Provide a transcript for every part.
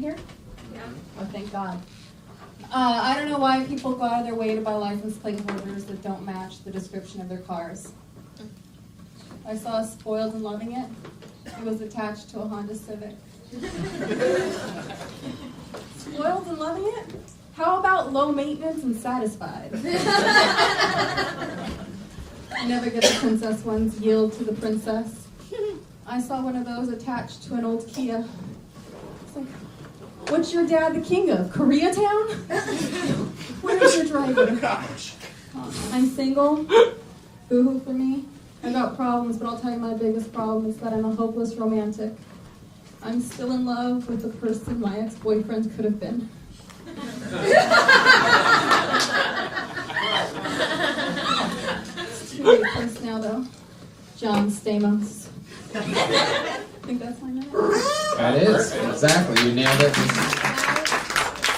here? Yeah. Oh, thank God. I don't know why people go out of their way to buy license plate holders that don't match the description of their cars. I saw Spoiled and Loving It. It was attached to a Honda Civic. Spoiled and Loving It? How about low maintenance and satisfied? I never get the princess ones. Yield to the princess. I saw one of those attached to an old Kia. It's like, what's your dad the king of? Koreatown? Where's your driver? I'm single. Boo-hoo for me. I got problems, but I'll tell you my biggest problem is that I'm a hopeless romantic. I'm still in love with the person my ex-boyfriend could have been. It's too late for us now, though. John Stamos. I think that's my name. That is, exactly. You nailed it.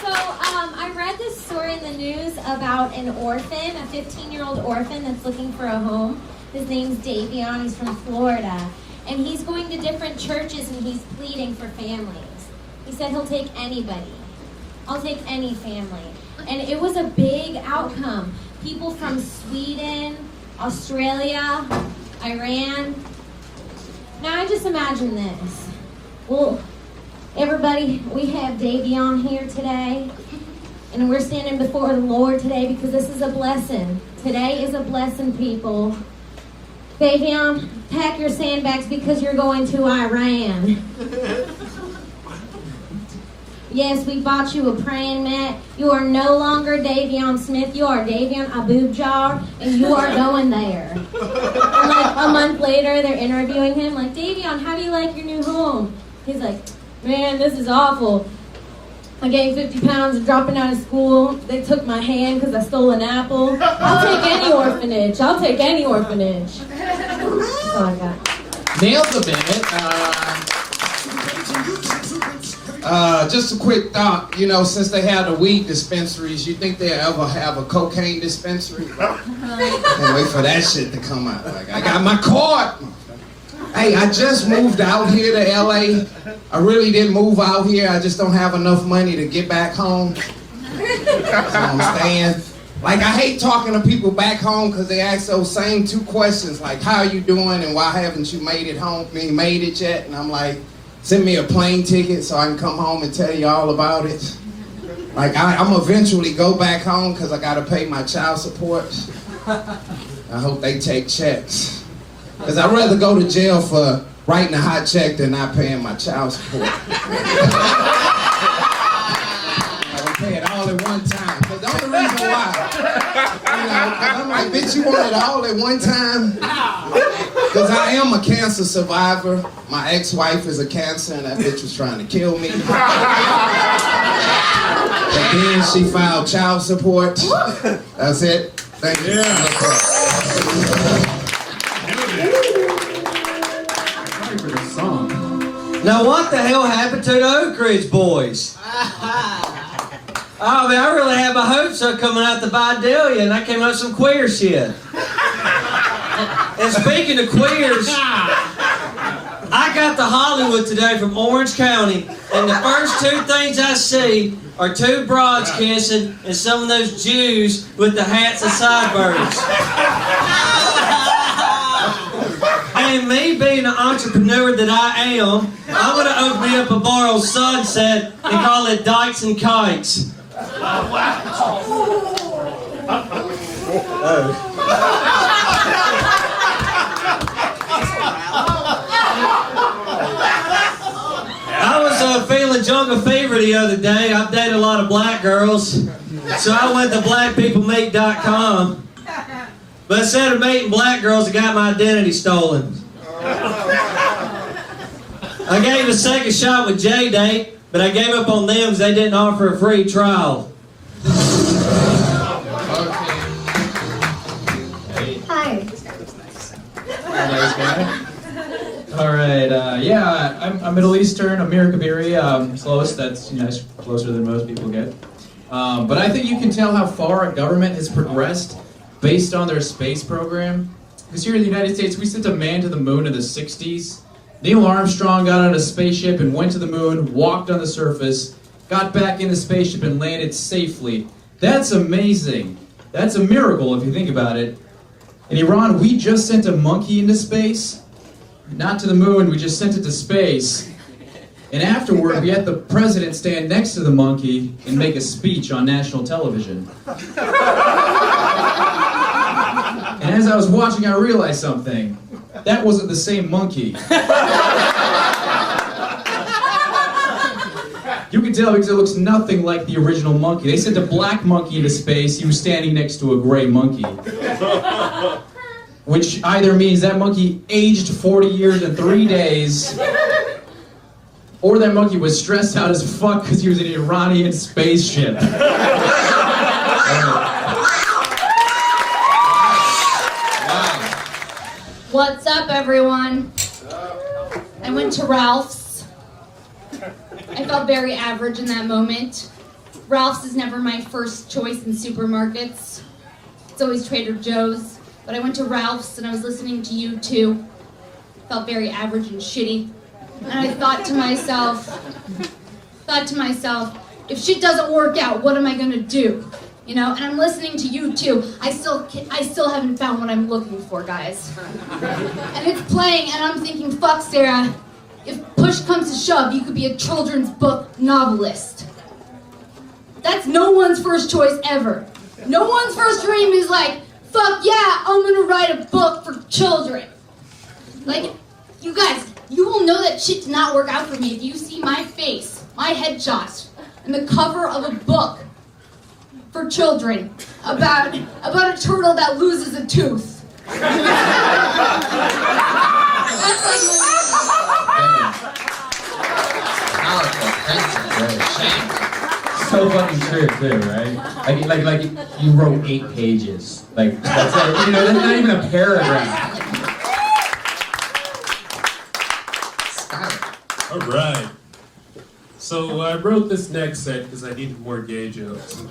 I read this story in the news about an orphan, a 15-year-old orphan that's looking for a home. His name's Davion. He's from Florida. And he's going to different churches and he's pleading for families. He said he'll take anybody. I'll take any family. And it was a big outcome. People from Sweden, Australia, Iran. Now I just imagine this. Well, everybody, we have Davion here today. And we're standing before the Lord today because this is a blessing. Today is a blessing, people. Davion, pack your sandbags because you're going to Iran. Yes, we bought you a praying mat. You are no longer Davion Smith. You are Davion Abubjar, and you are going there. And like a month later, they're interviewing him. Like, Davion, how do you like your new home? He's like, man, this is awful. I gained 50 pounds dropping out of school. They took my hand because I stole an apple. I'll take any orphanage. I'll take any orphanage. That's all I got. Nailed a minute. Just a quick thought, you know, since they have the weed dispensaries, you think they'll ever have a cocaine dispensary? Can't wait for that shit to come out. Like, I got my card. Hey, I just moved out here to LA. I really didn't move out here. I just don't have enough money to get back home. So I'm staying. Like, I hate talking to people back home because they ask those same two questions, like, how are you doing and why haven't you made it home? Made it yet? And I'm like, send me a plane ticket so I can come home and tell you all about it. Like, I'm eventually go back home because I got to pay my child support. I hope they take checks. Because I'd rather go to jail for writing a hot check than not paying my child support. I would pay it all at one time. Because the only reason why, you know, because I'm like, bitch, you want it all at one time? Because I am a cancer survivor. My ex-wife is a cancer, and that bitch was trying to kill me. And then she filed child support. That's it. Thank you. Yeah. Now what the hell happened to the Oak Ridge boys? Oh man, I really had my hopes up coming out the Vidalia and I came out with some queer shit. And speaking of queers, I got to Hollywood today from Orange County and the first two things I see are two broads kissing and some of those Jews with the hats and sideburns. And me being an entrepreneur that I am, I'm going to open me up a bar on Sunset and call it Dykes and Kites. I was feeling jungle fever the other day. I've dated a lot of black girls, so I went to blackpeoplemeet.com. But instead of meeting black girls, I got my identity stolen. I gave a second shot with J-Date, but I gave up on them because they didn't offer a free trial. Hi. Alright, yeah, I'm Middle Eastern, Amir Kabiri, close, that's, you know, closer than most people get. But I think you can tell how far a government has progressed based on their space program. Because here in the United States, we sent a man to the moon in the 60s, Neil Armstrong got on a spaceship and went to the moon, walked on the surface, got back in the spaceship and landed safely. That's amazing. That's a miracle if you think about it. In Iran, we just sent a monkey into space. Not to the moon, we just sent it to space. And afterward, we had the president stand next to the monkey and make a speech on national television. And as I was watching, I realized something. That wasn't the same monkey. You can tell because it looks nothing like the original monkey. They sent a black monkey into space. He was standing next to a gray monkey. Which either means that monkey aged 40 years and 3 days, or that monkey was stressed out as fuck because he was in an Iranian spaceship. What's up, everyone? I went to Ralph's. I felt very average in that moment. Ralph's is never my first choice in supermarkets. It's always Trader Joe's. But I went to Ralph's and I was listening to U2. Felt very average and shitty. And I thought to myself, if shit doesn't work out, what am I gonna do? You know, and I'm listening to U2. I still haven't found what I'm looking for, guys. And it's playing, and I'm thinking, fuck, Sarah, if push comes to shove, you could be a children's book novelist. That's no one's first choice ever. No one's first dream is like, fuck yeah, I'm gonna write a book for children. Like, you guys, you will know that shit did not work out for me if you see my face, my headshot, and the cover of a book for children about a turtle that loses a tooth. That's like So fucking true too, right? Like you wrote 8 pages. Like that's like, you know, that's not even a paragraph. All right. So I wrote this next set because I needed more gay jokes.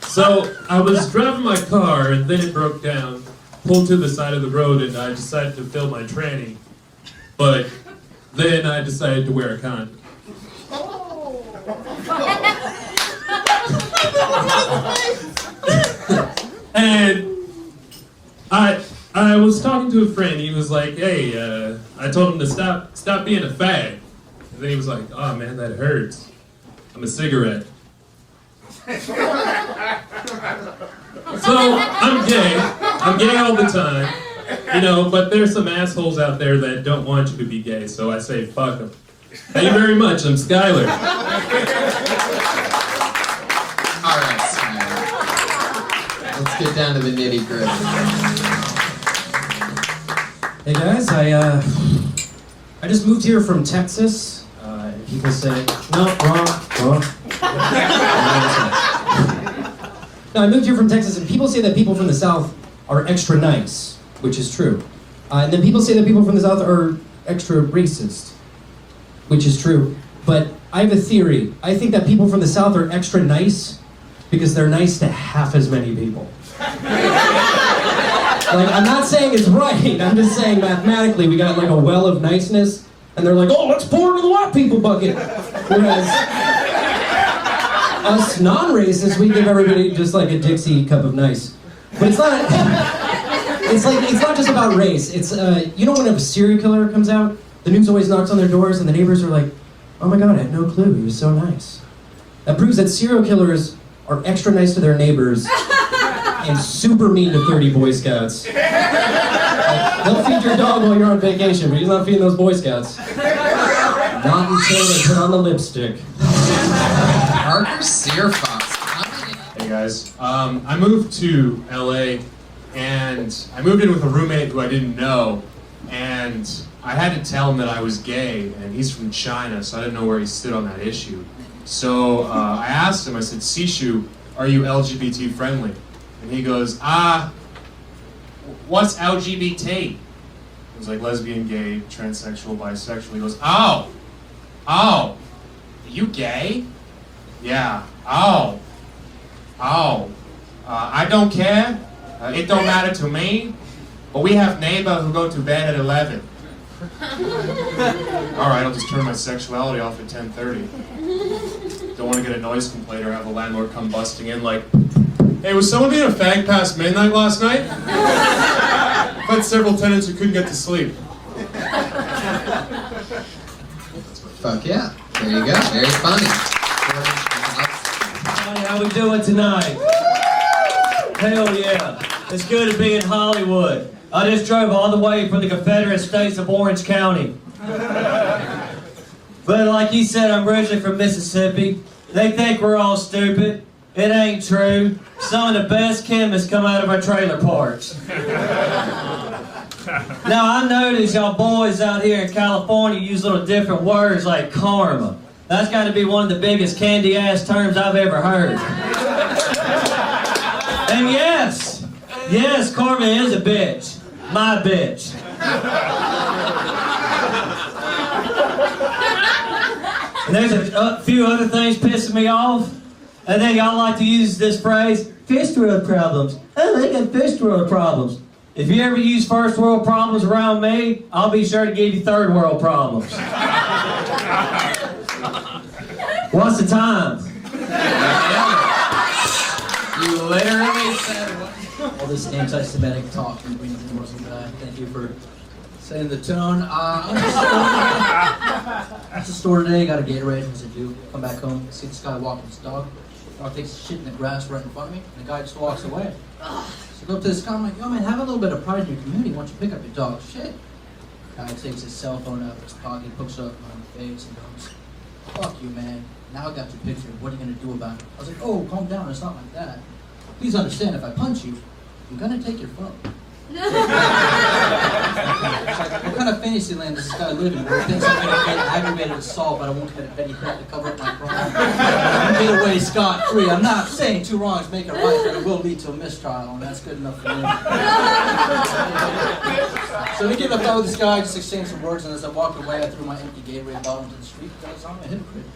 So I was driving my car and then it broke down, pulled to the side of the road, and I decided to fill my tranny. But then I decided to wear a condom. And I was talking to a friend. He was like, "Hey," I told him to stop being a fag. And then he was like, "Oh man, that hurts. I'm a cigarette." So I'm gay. I'm gay all the time, you know. But there's some assholes out there that don't want you to be gay. So I say, fuck them. Thank you very much. I'm Skylar. All right, Skylar. Let's get down to the nitty gritty. Hey guys, I just moved here from Texas. People say no, wrong. No, I moved here from Texas, and people say that people from the South are extra nice, which is true. And then people say that people from the South are extra racist, which is true. But I have a theory. I think that people from the South are extra nice because they're nice to half as many people. Like, I'm not saying it's right. I'm just saying mathematically we got like a well of niceness, and they're like, oh, let's pour into the white people bucket. Whereas us non-racists, we give everybody just like a Dixie cup of nice. But it's not. It's not just about race. It's you know when a serial killer comes out, the news always knocks on their doors, and the neighbors are like, oh my god, I had no clue. He was so nice. That proves that serial killers are extra nice to their neighbors and super mean to 30 Boy Scouts. Like, they'll feed your dog while you're on vacation, but he's not feeding those Boy Scouts. Not until they put on the lipstick. Parker Searfox. Hey guys, I moved to LA, and I moved in with a roommate who I didn't know, and I had to tell him that I was gay, and he's from China, so I didn't know where he stood on that issue. So I asked him, I said, Sishu, are you LGBT friendly? And he goes, what's LGBT? I was like, lesbian, gay, transsexual, bisexual. He goes, oh, are you gay? Yeah, I don't care. It don't matter to me. But we have neighbor who go to bed at 11. Alright, I'll just turn my sexuality off at 10:30. Don't want to get a noise complaint or have a landlord come busting in like, hey, was someone being a fag past midnight last night? I've had several tenants who couldn't get to sleep. Fuck yeah. There you go. Very funny. Hey, how we doing tonight? Hell yeah. It's good to be in Hollywood. I just drove all the way from the Confederate States of Orange County. But like he said, I'm originally from Mississippi. They think we're all stupid. It ain't true. Some of the best chemists come out of our trailer parks. Now I notice y'all boys out here in California use little different words like karma. That's got to be one of the biggest candy ass terms I've ever heard. And yes, karma is a bitch. My bitch. And there's a few other things pissing me off. And then y'all like to use this phrase, first world problems. Oh, they got first world problems. If you ever use first world problems around me, I'll be sure to give you third world problems. What's the time? You literally said All this anti-Semitic talk and bringing the Muslim guy. Thank you for setting the tone. I'm at the store today, got a Gatorade, as I do. Come back home, see this guy walking his dog. Dog takes a shit in the grass right in front of me, and the guy just walks away. So I go up to this guy, I'm like, yo man, have a little bit of pride in your community. Why don't you pick up your dog? Shit. Guy takes his cell phone out of his pocket, hooks up my face, and goes, fuck you, man. Now I got your picture. What are you gonna do about it? I was like, oh, calm down. It's not like that. Please understand, if I punch you, I'm gonna take your phone. What kind of fantasy land does this guy live in where he thinks I'm gonna get aggravated assault, but I won't get a petty theft to cover up my crime? I'm gonna get away scot-free. I'm not saying two wrongs make a right, but it will lead to a mistrial, and that's good enough for me. So we get left out with this guy, just exchanged some words, and as I walked away, I threw my empty Gatorade bottle into the street because I'm a hypocrite.